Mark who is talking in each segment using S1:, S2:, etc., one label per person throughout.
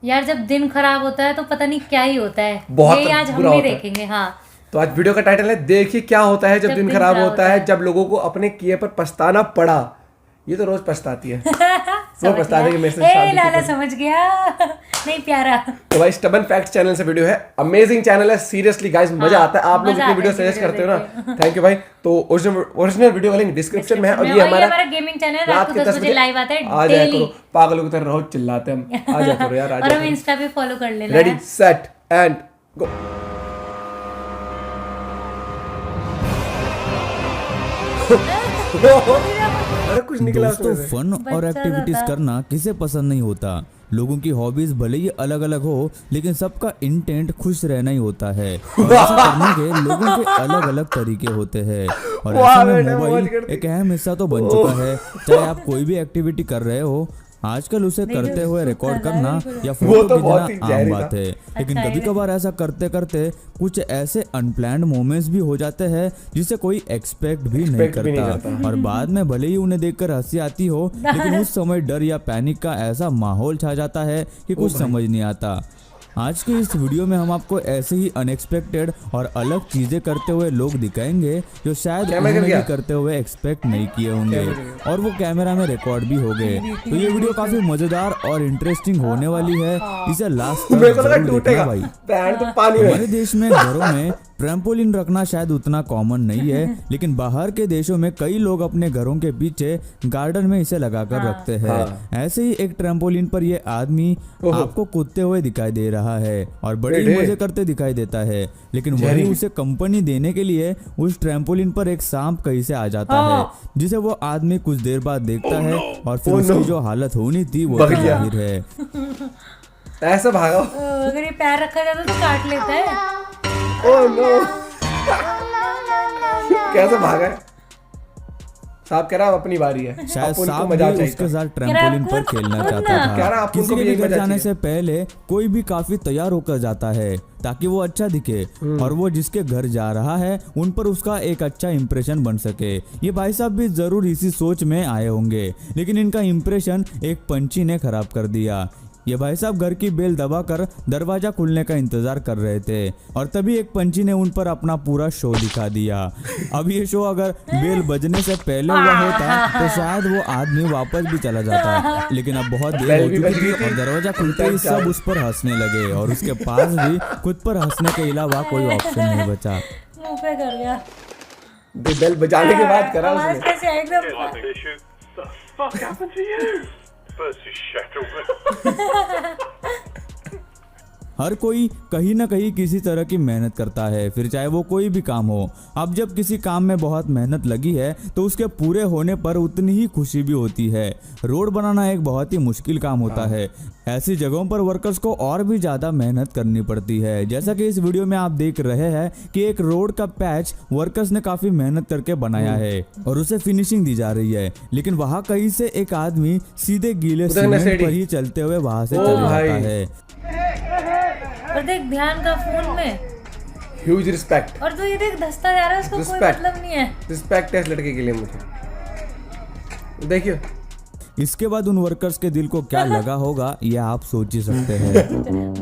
S1: यार जब दिन खराब होता है तो पता नहीं क्या ही होता है,
S2: बहुत
S1: ये आज हम
S2: बुरा
S1: भी
S2: होता है।
S1: देखेंगे। हाँ
S2: तो आज वीडियो का टाइटल है देखिए क्या होता है जब दिन खराब होता है, जब लोगों को अपने किए पर पछताना पड़ा। ये तो रोज पछताती है। वो पछताने के मेरे से शादी
S1: लाला समझ गया। नहीं प्यारा।
S2: तो भाई स्टबन फैक्ट चैनल से वीडियो है, अमेजिंग चैनल है, सीरियसली गाइस मजा आता है। आप लोग इतनी वीडियो सजेस्ट करते हो ना, थैंक यू भाई। तो ओरिजिनल वीडियो का लिंक डिस्क्रिप्शन में है। और ये हमारा
S1: गेमिंग चैनल रात को 10 बजे लाइव आता है
S2: आ जाया करो, पागलों की तरह रोज चिल्लाते हम, आ जाया करो यार, आ
S1: और
S2: जाया
S1: हम इंस्टा पे फॉलो कर लेना।
S2: Ready set and go. अरे कुछ निकला
S3: दोस्तों, फन और एक्टिविटीज करना किसे पसंद नहीं होता। लोगों की हॉबीज भले ही अलग अलग हो, लेकिन सबका इंटेंट खुश रहना ही होता है। और ऐसा करने के लोगों के अलग अलग तरीके होते हैं। और ऐसे में मोबाइल एक अहम हिस्सा तो बन चुका है। चाहे आप कोई भी एक्टिविटी कर रहे हो, आजकल उसे करते हुए रिकॉर्ड करना या फोटो खींचना आम बात है। लेकिन कभी कभार ऐसा करते करते कुछ ऐसे अनप्लान्ड मोमेंट्स भी हो जाते हैं जिसे कोई एक्सपेक्ट भी नहीं करता। और बाद में भले ही उन्हें देखकर हंसी आती हो, लेकिन उस समय डर या पैनिक का ऐसा माहौल छा जाता है कि कुछ समझ नहीं आता। आज के इस वीडियो में हम आपको ऐसे ही अनएक्सपेक्टेड और अलग चीजें करते हुए लोग दिखाएंगे जो शायद उन्होंने भी करते हुए एक्सपेक्ट नहीं किए होंगे, और वो कैमरा में रिकॉर्ड भी हो गए। तो ये वीडियो काफी मजेदार और इंटरेस्टिंग होने वाली है, इसे लास्ट तक जरूर देखना भाई। हमारे देश में घरों में ट्रैम्पोलिन रखना शायद उतना कॉमन नहीं है, लेकिन बाहर के देशों में कई लोग अपने घरों के पीछे गार्डन में इसे लगाकर रखते हैं। ऐसे ही एक ट्रैम्पोलिन पर ये आदमी आपको कूदते हुए दिखाई दे रहा है और बड़े ही मजे करते दिखाई देता है। लेकिन वही उसे कंपनी देने के लिए उस ट्रैम्पोलिन पर एक सांप कहीं से आ जाता है, जिसे वो आदमी कुछ देर बाद देखता है और फिर उसकी जो हालत होनी थी वो तो जाहिर है।
S2: ऐसा भागा,
S1: अगर ये पैर रखा जाता तो काट लेता है।
S2: ओह नो, कैसे भागा है? सांप कह रहा अपनी बारी है,
S3: शायद सांप भी उसके साथ ट्रैम्पोलिन पर खेलना चाहता था। किसी के भी घर जाने से पहले कोई भी काफी तैयार होकर जाता है ताकि वो अच्छा दिखे और वो जिसके घर जा रहा है उन पर उसका एक अच्छा इंप्रेशन बन सके। ये भाई साहब भी जरूर इसी सोच में आए होंगे, लेकिन इनका इंप्रेशन एक पंछी ने खराब कर दिया। ये भाई साहब घर की बेल दबाकर दरवाजा खुलने का इंतजार कर रहे थे और तभी एक पंछी ने उन पर अपना पूरा शो दिखा दिया। अब ये शो अगर बेल बजने से पहले हुआ होता तो शायद वो आदमी वापस भी चला जाता, लेकिन अब बहुत देर हो चुकी थी और दरवाजा खुलते ही सब उस पर हंसने लगे और उसके पास भी खुद पर हंसने के अलावा कोई ऑप्शन नहीं बचा।
S1: मुंह पे कर गया।
S2: बेल बजाने के बाद करा उसने।
S3: हर कोई कहीं ना कहीं किसी तरह की मेहनत करता है, फिर चाहे वो कोई भी काम हो। अब जब किसी काम में बहुत मेहनत लगी है तो उसके पूरे होने पर उतनी ही खुशी भी होती है। रोड बनाना एक बहुत ही मुश्किल काम होता है। ऐसी जगहों पर वर्कर्स को और भी ज्यादा मेहनत करनी पड़ती है। जैसा कि इस वीडियो में आप देख रहे हैं कि एक रोड का पैच वर्कर्स ने काफी मेहनत करके बनाया है और उसे फिनिशिंग दी जा रही है, लेकिन वहाँ कहीं से एक आदमी सीधे गीले सीमेंट पर ही चलते हुए वहाँ से चला जाता है।
S1: और देख ध्यान का फोन में,
S2: ह्यूज रिस्पेक्ट।
S1: और तो ये देख धंसता जा रहा है, उसको कोई मतलब नहीं है।
S2: रिस्पेक्ट है इस लड़के के लिए मुझे। देखिए
S3: इसके बाद उन वर्कर्स के दिल को क्या लगा होगा ये आप सोच ही सकते हैं।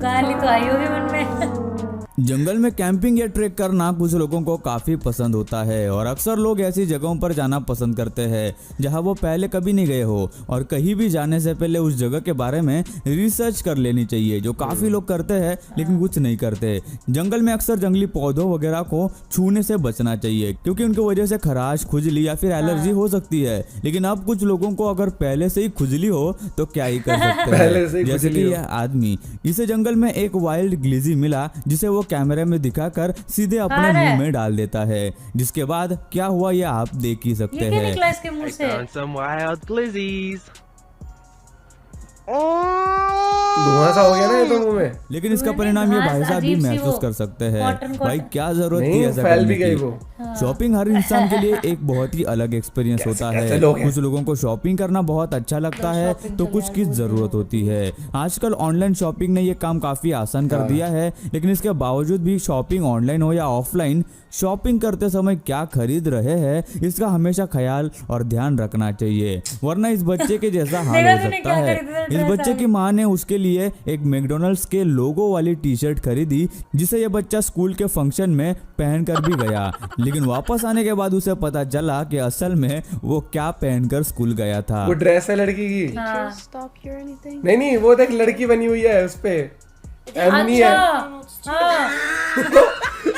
S1: गाली तो आई होगी मन में।
S3: जंगल में कैंपिंग या ट्रेक करना कुछ लोगों को काफी पसंद होता है और अक्सर लोग ऐसी जगहों पर जाना पसंद करते हैं जहां वो पहले कभी नहीं गए हो, और कहीं भी जाने से पहले उस जगह के बारे में रिसर्च कर लेनी चाहिए, जो काफी लोग करते हैं लेकिन कुछ नहीं करते। जंगल में अक्सर जंगली पौधों वगैरह को छूने से बचना चाहिए क्योंकि उनकी वजह से खराश, खुजली या फिर एलर्जी हो सकती है। लेकिन अब कुछ लोगों को अगर पहले से ही खुजली हो तो क्या ही कर सकते हैं। जैसे कि यह आदमी, इसे जंगल में एक वाइल्ड ग्लिजी मिला जिसे वो कैमरे में दिखाकर सीधे अपने मुंह में डाल देता है, जिसके बाद क्या हुआ ये आप देख ही सकते हैं।
S1: निकला इसके मुंह से।
S2: धुआं सा हो गया ना ये तो मुंह में।
S3: लेकिन इसका परिणाम ये भाई साहब भी महसूस कर सकते हैं। भाई क्या जरूरत थी ऐसा करने की। शॉपिंग हर इंसान के लिए एक बहुत ही अलग एक्सपीरियंस होता है। कुछ लोगों को शॉपिंग करना बहुत अच्छा लगता है तो कुछ की जरूरत होती है। आजकल ऑनलाइन शॉपिंग ने ये काम काफी आसान कर दिया है, लेकिन इसके बावजूद भी शॉपिंग ऑनलाइन हो या ऑफलाइन, शॉपिंग करते समय क्या खरीद रहे हैं इसका हमेशा ख्याल और ध्यान रखना चाहिए, वरना इस बच्चे के जैसा हाल हो सकता है। इस बच्चे की मां ने उसके लिए एक मैकडॉनल्ड्स के लोगो वाली टी शर्ट खरीदी, जिसे ये बच्चा स्कूल के फंक्शन में पहनकर भी गया। लेकिन वापस आने के बाद उसे पता चला कि असल में वो क्या पहनकर स्कूल गया था।
S2: वो ड्रेस है लड़की की।
S1: हाँ।
S2: नहीं नहीं, वो देख लड़की बनी हुई है उस पे, एमनी है।
S1: हाँ।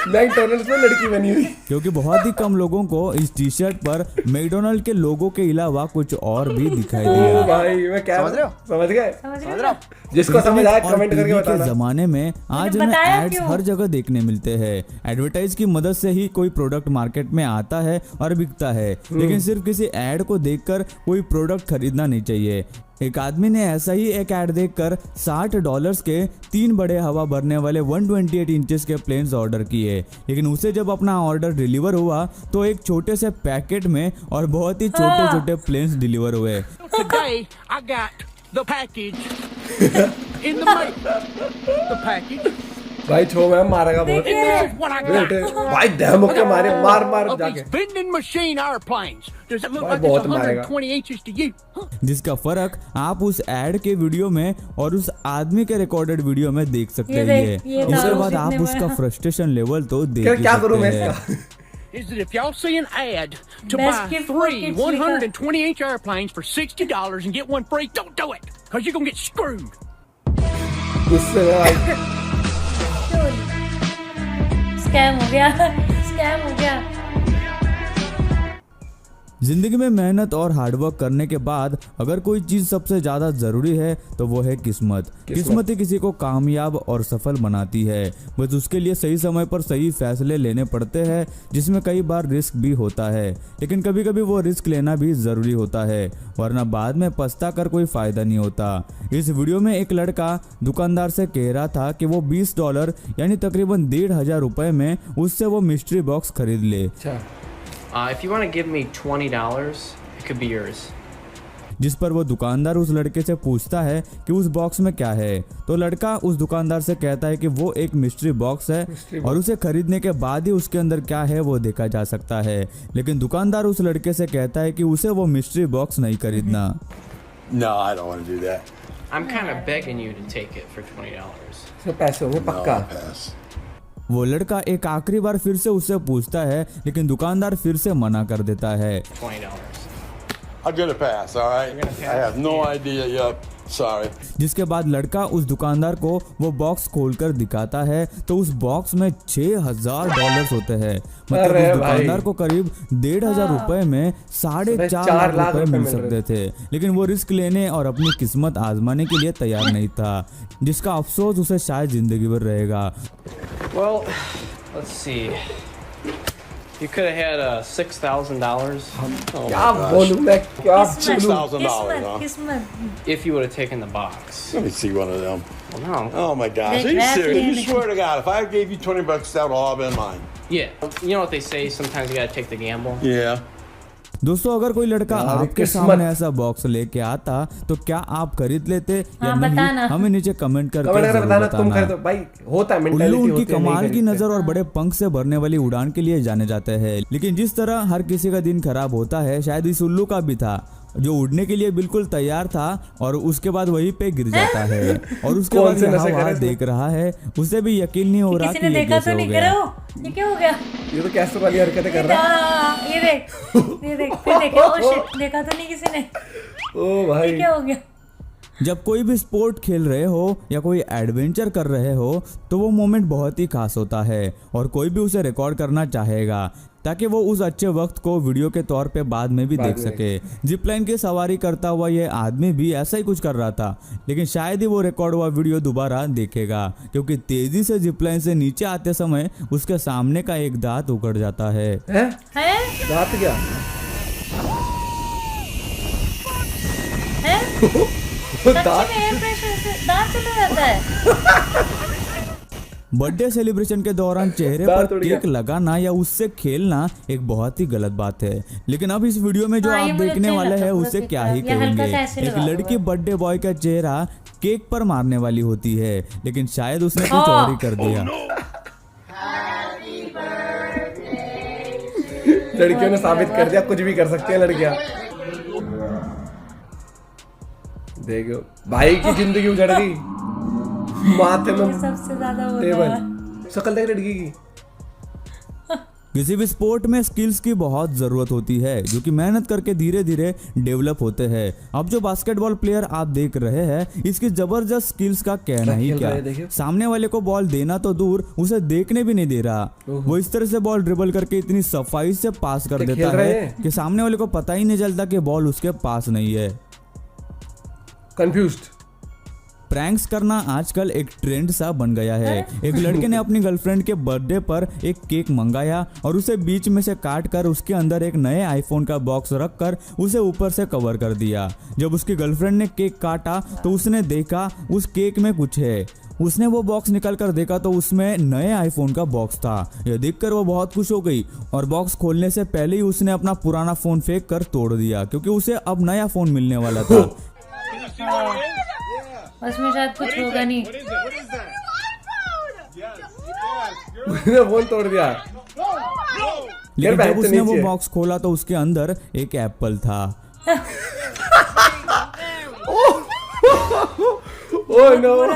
S2: मैकडॉनल्ड्स में लड़की बनी हुई।
S3: क्योंकि बहुत ही कम लोगों को इस टी शर्ट पर मैकडॉनल्ड के लोगो के अलावा कुछ और भी दिखाई
S2: ओ
S3: दिया।
S2: भाई मैं क्या समझ गए?
S1: समझ रहे हो?
S2: जिसको समझ आया
S3: और
S2: कमेंट करके
S3: टीवी के
S2: बताना।
S3: जमाने में आज हमें
S1: बताया
S3: एड्स
S1: क्यों?
S3: हर जगह देखने मिलते हैं। एडवर्टाइज की मदद से ही कोई प्रोडक्ट मार्केट में आता है और बिकता है, लेकिन सिर्फ किसी एड को देखकर कोई प्रोडक्ट खरीदना नहीं चाहिए। एक आदमी ने ऐसा ही एक ऐड देखकर $60 के 3 बड़े हवा भरने वाले 128 इंचेस के प्लेन्स ऑर्डर किए, लेकिन उसे जब अपना ऑर्डर डिलीवर हुआ तो एक छोटे से पैकेट में और बहुत ही छोटे छोटे प्लेन्स डिलीवर हुए।
S4: Today, I got the package in the mail. The package.
S2: भाई छो मैम मारेगा बहुत।
S4: And this is what I got.
S2: बेटे भाई दहम के मारे मार मार
S4: Of
S2: जाके।
S4: these vending machine airplanes. Does it look
S2: भाई
S4: like it's
S2: बहुत मारेगा।
S4: 120 inches to you? Huh?
S3: जिसका फर्क आप उस एड के वीडियो में और उस आदमी के रिकॉर्डेड वीडियो में देख सकते
S1: ये
S3: ही
S1: देख,
S3: है।
S1: ये
S3: उसके
S1: दारू
S3: बाद आप
S1: सीखने
S3: उसका
S1: में।
S3: फ्रस्ट्रेशन लेवल तो देख
S2: क्या
S3: ही
S2: क्या करूं
S3: सकते
S2: मैं
S3: हैं।
S2: इसका?
S4: Is that if y'all see an ad to
S1: Best
S4: buy
S1: gift for
S4: 3
S1: kids,
S4: 120-inch airplanes for $60 and get one free, don't do it, because you're gonna get screwed.
S2: गुस्से में भाई।
S1: स्कैम हो गया। स्कैम हो गया।
S3: जिंदगी में मेहनत और हार्डवर्क करने के बाद अगर कोई चीज सबसे ज्यादा जरूरी है तो वो है किस्मत। किस्मत ही किसी को कामयाब और सफल बनाती है, बस उसके लिए सही समय पर सही फैसले लेने पड़ते हैं, जिसमें कई बार रिस्क भी होता है, लेकिन कभी कभी वो रिस्क लेना भी जरूरी होता है, वरना बाद में पछता कर कोई फायदा नहीं होता। इस वीडियो में एक लड़का दुकानदार से कह रहा था कि वो $20 यानी तकरीबन 1,500 रुपए में उससे वो मिस्ट्री बॉक्स खरीद ले।
S2: अच्छा
S5: If you want to give me $20, it could be yours.
S3: जिस पर वो दुकानदार उस लड़के से पूछता है कि उस बॉक्स में क्या है, तो लड़का उस दुकानदार से कहता है कि वो एक मिस्ट्री बॉक्स है और उसे खरीदने के बाद ही उसके अंदर क्या है वो देखा जा सकता है। लेकिन दुकानदार उस लड़के से कहता है कि उसे वो मिस्ट्री बॉक्स नहीं खरीदना।
S6: No, I don't want to do that.
S5: I'm kind of begging you to take it for $20.
S2: इसमें पैसे होंगे
S6: No,
S2: पक्का।
S6: I'll pass.
S3: वो लड़का एक आखिरी बार फिर से उससे पूछता है, लेकिन दुकानदार फिर से मना कर देता है।
S5: $20.
S6: I'm gonna pass. All right. I have no idea yet. Sorry.
S3: जिसके बाद लड़का उस दुकानदार को वो बॉक्स खोलकर दिखाता है तो उस बॉक्स में $6,000 होते हैं। मतलब
S2: अरे
S3: उस दुकानदार
S2: भाई।
S3: को करीब 1,500 रुपए में 4.5 लाख रुपए मिल सकते थे, लेकिन वो रिस्क लेने और अपनी किस्मत आजमाने के लिए तैयार नहीं था, जिसका अफसोस उसे शायद जिंदगी भर रहेगा।
S5: Well, let's see. You could have had $6,000
S2: क्या बोलूं मैं, क्या बोलूं?
S6: $6,000. Huh?
S1: किस्मत।
S5: if you would have taken the box.
S6: Let me see one of them.
S5: Well, no.
S6: Oh my gosh. Are you
S1: Exactly.
S6: serious? You swear to God, if I gave you $20, that would all been mine.
S5: Yeah. You know what they say? Sometimes you gotta take the gamble.
S6: Yeah.
S3: दोस्तों, अगर कोई लड़का
S2: यार,
S3: आपके
S2: किस्मत।
S3: सामने ऐसा box लेके आता तो क्या आप खरीद लेते या
S1: हाँ,
S3: नहीं?
S1: बताना।
S3: हमें नीचे कमेंट करके
S2: कमेंट करके
S3: जरूर
S2: बताना तुम
S3: बताना।
S2: खरीदो भाई। होता है
S3: उल्लू
S2: मेंटालिटी
S3: उनकी
S2: होती है, नहीं
S3: कमाल की
S2: खरीदते।
S3: नजर और बड़े पंख से भरने वाली उड़ान के लिए जाने जाते हैं, लेकिन जिस तरह हर किसी का दिन खराब होता है, शायद इस उल्लू का भी था, जो उड़ने के लिए बिल्कुल तैयार था और उसके बाद वहीं पे गिर जाता है और उसके
S2: कौन
S3: बाद
S2: से
S3: यहाँ
S2: नशे
S3: वहाँ
S2: करे इसने?
S3: देख रहा है, उसे भी यकीन नहीं हो रहा
S1: किसी
S3: कि
S1: ने
S3: ये
S1: देखा
S3: कैसे
S1: तो
S3: हो
S1: नहीं
S3: गया।
S1: करो। ये क्या हो गया?
S2: ये तो कैसे वाली हरकतें कर रहा
S1: हाँ, ये देख, ये देख, फिर देखे। ओ शिट, देखा तो नहीं किसी ने।
S2: है। ओ भाई
S1: ये क्या हो गया?
S3: जब कोई भी स्पोर्ट खेल रहे हो या कोई एडवेंचर कर रहे हो तो वो मोमेंट बहुत ही खास होता है और कोई भी उसे रिकॉर्ड करना चाहेगा ताकि वो उस अच्छे वक्त को वीडियो के तौर पे बाद में भी देख सके। जिप लाइन की सवारी करता हुआ ये आदमी भी ऐसा ही कुछ कर रहा था, लेकिन शायद ही वो रिकॉर्ड हुआ वीडियो दोबारा देखेगा, क्योंकि तेजी से जिप लाइन से नीचे आते समय उसके सामने का एक दांत उखड़ जाता है।
S1: हैं?
S2: रात क्या?
S1: हैं?
S2: दांत
S1: सच्ची में एयर प्रेशर से दांत चला जाता है।
S3: बर्थडे सेलिब्रेशन के दौरान चेहरे
S2: दांत
S3: पर
S2: उड़ गया।
S3: केक लगाना या उससे खेलना एक बहुत ही गलत बात है, लेकिन अब इस वीडियो में जो
S1: हाँ, ये
S3: आप
S1: मुझे
S3: देखने
S1: अच्छा
S3: वाले
S1: लगा,
S3: हैं
S1: पूरा
S3: उसे
S1: केक
S3: क्या
S1: का।
S3: ही
S1: ये हल्का
S3: कहेंगे।
S1: सा ऐसे
S3: एक
S1: लगा
S3: लड़की
S1: हुआ है।
S3: बर्थडे बॉय का चेहरा केक पर मारने वाली होती है, लेकिन शायद उसने कुछ
S1: हाँ।
S3: और ही कर दिया।
S2: लड़कियों ने साबित कर दिया कुछ भी कर सकती है लड़कियां। देखो भाई की जिंदगी उजड़ गई, माथे में
S1: ये सबसे ज्यादा होता है।
S2: टेबल, शक्ल देख लड़की की।
S3: किसी भी स्पोर्ट में स्किल्स की बहुत ज़रूरत होती है जो कि मेहनत करके धीरे धीरे डेवलप होते हैं। अब जो बास्केटबॉल प्लेयर आप देख रहे हैं इसकी जबरदस्त स्किल्स का कहना ही
S2: खेल
S3: क्या।
S2: रहे हैं, देखिए।
S3: सामने वाले को बॉल देना तो दूर, उसे देखने भी नहीं दे रहा। वो इस तरह से बॉल ड्रिबल करके इतनी सफाई से पास कर
S2: तो
S3: देता
S2: खेल रहे
S3: है
S2: हैं।
S3: कि सामने वाले को पता ही नहीं चलता कि बॉल उसके पास नहीं है।
S2: कंफ्यूज्ड।
S3: प्रैंक्स करना आजकल एक ट्रेंड सा बन गया है। एक लड़के ने अपनी गर्लफ्रेंड के बर्थडे पर एक केक मंगाया और उसे बीच में से काट कर उसके अंदर एक नए आईफोन का बॉक्स रखकर उसे ऊपर से कवर कर दिया। जब उसकी गर्लफ्रेंड ने केक काटा तो उसने देखा उस केक में कुछ है। उसने वो बॉक्स निकल कर देखा तो उसमें नए आईफोन का बॉक्स था। यह देखकर वो बहुत खुश हो गई और बॉक्स खोलने से पहले ही उसने अपना पुराना फोन फेंक कर तोड़ दिया क्योंकि उसे अब नया फोन मिलने वाला था।
S1: उसमें शायद कुछ होगा नहीं।
S2: उसने फोन तोड़ दिया।
S3: लेकिन
S2: बैग
S3: जब
S2: तो
S3: उसने वो
S2: नीचे है।
S3: बॉक्स खोला तो उसके अंदर एक एप्पल था।
S2: Oh no.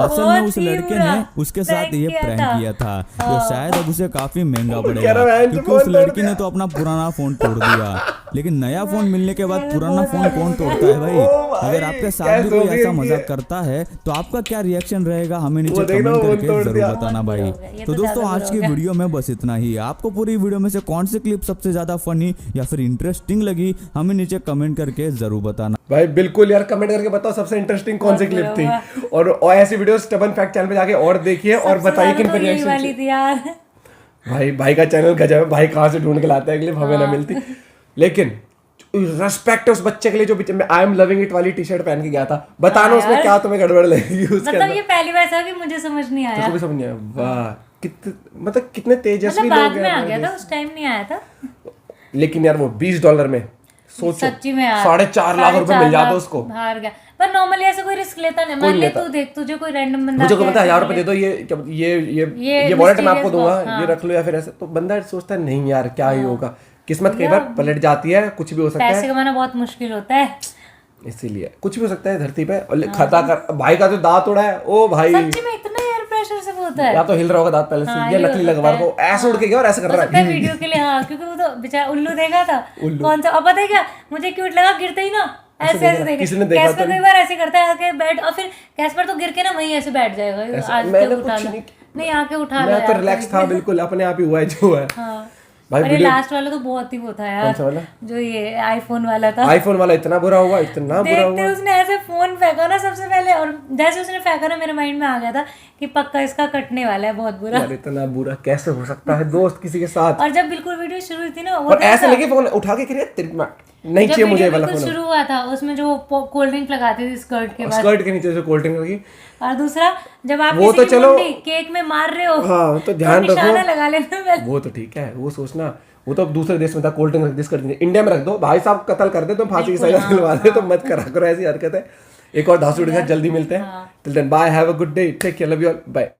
S3: असल में उस
S1: बहुत ही
S3: लड़के
S1: बुरा
S3: ने उसके साथ
S1: prank
S3: ये
S1: किया
S3: प्रैंक
S1: था।
S3: किया था जो शायद अब उसे काफी महंगा
S2: कह
S3: पड़ेगा
S2: रहा है, "मैंने
S3: क्योंकि
S2: फोन
S3: उस
S2: तोड़
S3: लड़की
S2: दिया।"
S3: ने तो अपना पुराना फोन तोड़ दिया। लेकिन नया फोन मिलने के बाद पुराना फोन कौन तोड़ता है भाई?
S2: ओ भाई,
S3: अगर आपके साथ भी
S2: कैसे
S3: कोई
S2: हो गई
S3: ऐसा
S2: ये?
S3: मजाक करता है तो आपका क्या रिएक्शन रहेगा हमें नीचे
S2: वो देखना,
S3: कमेंट
S2: वो
S3: करके
S2: तोड़
S3: जरूर
S2: दिया।
S3: बताना भाई।
S1: ये
S3: तो
S1: तो
S3: दोस्तों
S1: ज्यादा
S3: आज
S1: बुरा
S3: की
S1: हो गया।
S3: वीडियो में बस इतना ही। आपको पूरी वीडियो में से कौन सी क्लिप सबसे ज्यादा फनी या फिर इंटरेस्टिंग लगी हमें नीचे कमेंट करके जरूर बताना।
S2: भाई बिल्कुल यार, कमेंट करके बताओ सबसे इंटरेस्टिंग कौन सी क्लिप थी। और ऐसी वीडियो स्टबन फैक्ट चैनल पे जाके और देखिए और
S1: सबसे
S2: बताइए
S1: ज्यादा
S2: किन
S1: तो
S2: पर
S1: यही
S2: रिएक्शन।
S1: वाली थी यार।
S2: भाई का चैनल गजब है, भाई कहाँ से ढूंढ के लाता है क्लिप, हमें ना मिलती। लेकिन रेस्पेक्ट है उस बच्चे के लिए जो मैं आई एम लविंग इट वाली टी शर्ट पहन के गया था। बताना उसमें
S1: यार।
S2: क्या तुम्हें गड़बड़ लगेगी उसके
S1: मतलब
S2: अंदर।
S1: ये पहली बार था कि मुझे समझ नहीं आया।
S2: तो भी समझ नहीं आया। वाह मतलब कितने तेजस्वी
S1: मतलब
S2: लोग
S1: बाद में
S2: हैं
S1: आ गया
S2: हमारे
S1: था, उस टाइम नहीं आया था।
S2: देश। लेकिन यार वो $20 में सोचो,
S1: सच्ची में यार
S2: 4.5 लाख रुपए मिल जाते उसको।
S1: हार गया। पर नॉर्मली ऐसे कोई रिस्क लेता नहीं। मान ले
S2: लेता।
S1: तू देख, तुझे कोई रैंडम बंदा
S2: मुझे को
S1: आके
S2: पता है
S1: ऐसे
S2: 1000 रुपए दे दो, ये वॉलेट मैं आपको दूंगा, ये रख लो या फिर ऐसे। तो बंदा सोचता है नहीं यार क्या ही होगा, किस्मत कई बार पलट जाती है, कुछ भी हो सकता
S1: पैसे
S2: है।
S1: कमाना बहुत मुश्किल होता है।
S2: इसीलिए कुछ भी हो सकता है धरती पे। और खता कर भाई का जो दांत उड़ा है, ओ भाई
S1: सच्ची में इतना एयर प्रेशर से होता है।
S2: या तो हिल रहा होगा दांत पहले से,
S1: हाँ,
S2: ये
S1: ये
S2: नकली
S1: हो
S2: लगवा
S1: सकता
S2: को ऐसे उड़ के गया और ऐसे कर
S1: हो
S2: रहा
S1: सकता है
S2: है।
S1: वीडियो के लिए। हाँ, क्योंकि वो तो बेचारा उल्लू देखा था। कौन सा? अब पता है क्या मुझे क्यूट लगा, गिरते ही ना ऐसे ऐसे
S2: किसी ने
S1: देखे।
S2: देखा
S1: कैस्पर
S2: तो
S1: कई बार ऐसे करता है आके बैठ, और फिर कैस्पर तो गिर के ना वहीं ऐसे बैठ जाएगा। आज
S2: मैंने
S1: के उठा
S2: कुछ
S1: लो, नहीं आके उठा लो
S2: मैं तो
S1: यार।
S2: रिलैक्स था बिल्कुल, अपने आप ही हुआ है जो है।
S1: हाँ।
S2: भाई
S1: और ये
S2: वीडियो
S1: लास्ट वाला तो बहुत ही वो था यार।
S2: कौन सा वाला?
S1: जो ये आईफोन वाला था।
S2: आईफोन वाला इतना बुरा हुआ, इतना बुरा
S1: देखते
S2: हुआ।
S1: उसने ऐसे फोन फेंका ना सबसे पहले, और जैसे उसने फेंका ना मेरे माइंड में आ गया था कि पक्का इसका कटने वाला है बहुत बुरा।
S2: यार इतना बुरा कैसे हो सकता है दोस्त किसी के साथ।
S1: और जब बिल्कुल वीडियो शुरू हुई थी ना, वो
S2: और ऐसे लगे फोन उठा के करिए नहीं चाहिए मुझे ये वाला फोन।
S1: शुरू हुआ था उसमें जो कोल्ड ड्रिंक लगाती थी स्कर्ट के बाद,
S2: स्कर्ट के नीचे से कोल्ड ड्रिंक लगी।
S1: और दूसरा जब आप
S2: वो
S1: किसी
S2: तो
S1: की
S2: चलो-
S1: मुंडी केक में मार रहे हो,
S2: हाँ तो ध्यान
S1: निशाना
S2: रखो,
S1: लगा लेना पहले।
S2: वो तो ठीक है, वो सोचना वो तो दूसरे देश में था, कोल्ड ड्रिंक दिस कर दीजिए, इंडिया में रख दो भाई साहब, कत्ल कर दे तो फांसी की सजा दिलवा दे, तो मत करा करो ऐसी हरकत है। एक और धांसू के साथ जल्दी मिलते हैं। Till then bye, have a good day, take care, love you all, bye.